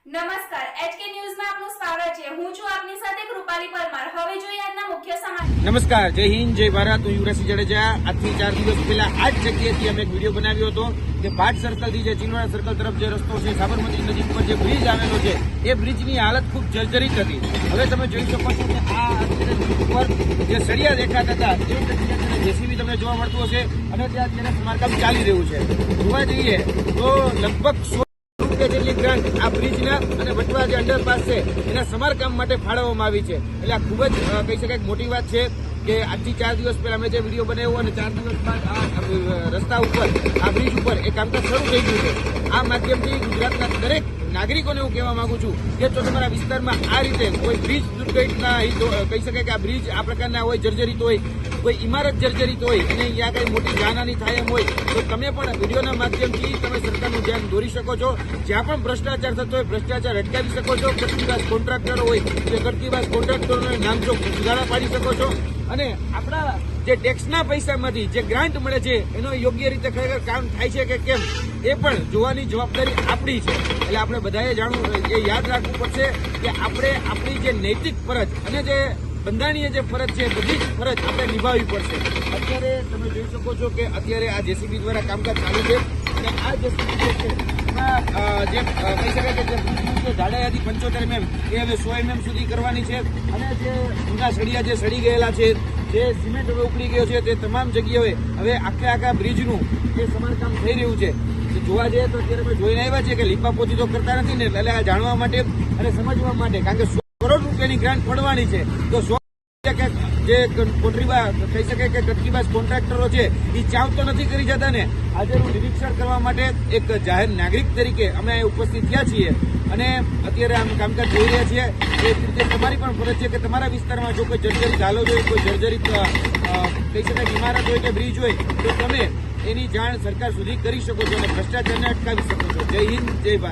નમસ્કાર એચકે ન્યૂઝમાં આપનું સ્વાગત છે। હું છું આપની સાથે કૃપાલી પરમાર। હવે જોઈએ આજના મુખ્ય સમાચાર। નમસ્કાર, જય હિન્દ, જય ભારત। હું યુવરાજસિંહ જાડેજા। આજથી 4 દિવસ પહેલા આ જ જગ્યાએથી અમે એક વિડીયો બનાવ્યો હતો કે ભાટ સર્કલથી જે ચીનવાડા સર્કલ તરફ જે રસ્તો છે, સાબરમતી નદી પર જે બ્રિજ આવેલો છે, એ બ્રિજની હાલત ખૂબ જર્જરિત હતી। હવે તમે જોઈ શકો છો કે આ ઉપર જે સળિયા દેખાતા હતા એ જગ્યાએ જેસીબી તમને જોવા મળતું હશે અને ત્યાં અત્યારે સમારકામ ચાલી રહ્યું છે। જોવા જઈએ તો લગભગ જેટલી ગ્રાન્ટ આ બ્રિજના અને વટવા જે અંડરપાસ છે એના સમારકામ માટે ફાળવવામાં આવી છે। એટલે આ ખૂબ જ કહી શકાય મોટી વાત છે કે આજથી 4 દિવસ પહેલા અમે જે વિડીયો બનાવ્યો અને 4 દિવસ બાદ આ રસ્તા ઉપર આ બ્રિજ ઉપર એ કામકાજ શરૂ થઈ ગયું છે। આ માધ્યમથી ગુજરાતના દરેક નાગરિકોને હું કહેવા માંગુ છું કે જો તમારા વિસ્તારમાં આ રીતે કોઈ બ્રિજ દુર્ઘટના કહી શકાય કે આ બ્રિજ આ પ્રકારના હોય, જર્જરિત હોય, કોઈ ઇમારત જર્જરિત હોય અને ત્યાં કઈ મોટી જાનહાની થાય એમ હોય તો તમે પણ વિડીયોના માધ્યમથી તમે સરકારનું ધ્યાન દોરી શકો છો। જ્યાં પણ ભ્રષ્ટાચાર થતો હોય ભ્રષ્ટાચાર અટકાવી શકો છો। કટકીબાજ કોન્ટ્રાક્ટરો હોય તે કટકીબાજ કોન્ટ્રાક્ટરોને નામચોક સુધારા પાડી શકો છો અને આપણા જે ટેક્સના પૈસામાંથી જે ગ્રાન્ટ મળે છે એનો યોગ્ય રીતે ખરેખર કામ થાય છે કે કેમ એ પણ જોવાની જવાબદારી આપણી છે। એટલે આપણે બધાએ જાણવું એ યાદ રાખવું પડશે કે આપણે આપણી જે નૈતિક ફરજ અને જે બંધારણીય જે ફરજ છે બધી જ ફરજ આપણે નિભાવવી પડશે। અત્યારે તમે જોઈ શકો છો કે અત્યારે આ જેસીબી દ્વારા કામકાજ ચાલુ છે અને આ જેસીબી જે છે જે કહી શકાય કે જે જાડાયાથી 75 mm એ હવે 100 mm સુધી કરવાની છે અને જે જૂના સળિયા જે સડી ગયેલા છે, જે સિમેન્ટ હવે ઉકળી ગયો છે, તે તમામ જગ્યાએ હવે આખા બ્રિજનું જે સમારકામ થઈ રહ્યું છે। જોવા જઈએ તો અત્યારે અમે જોઈને આવ્યા છે કે લીપાપોતી તો કરતા નથી ને, એટલે આ જાણવા માટે અને સમજવા માટે, કારણ કે 100 કરોડ રૂપિયાની ગ્રાન્ટ પડવાની છે તો 100 જે કોન્ટ્રીબા કહી શકાય કે કટકીબાજ કોન્ટ્રાક્ટરો છે એ ચાવ તો નથી કરી જતા ને। આજે હું નિરીક્ષણ કરવા માટે એક જાહેર નાગરિક તરીકે અમે અહીં ઉપસ્થિત થયા છીએ અને અત્યારે આમ કામકાજ જોઈ રહ્યા છીએ। એ રીતે તમારી પણ ફરજ છે કે તમારા વિસ્તારમાં જો કોઈ જર્જરિત હાલત હોય, કોઈ જર્જરિત કહી શકાય ઇમારત હોય કે બ્રિજ હોય તો તમે એની જાણ સરકાર સુધી કરી શકો છો અને ભ્રષ્ટાચારને અટકાવી શકો છો। જય હિન્દ, જય ભારત।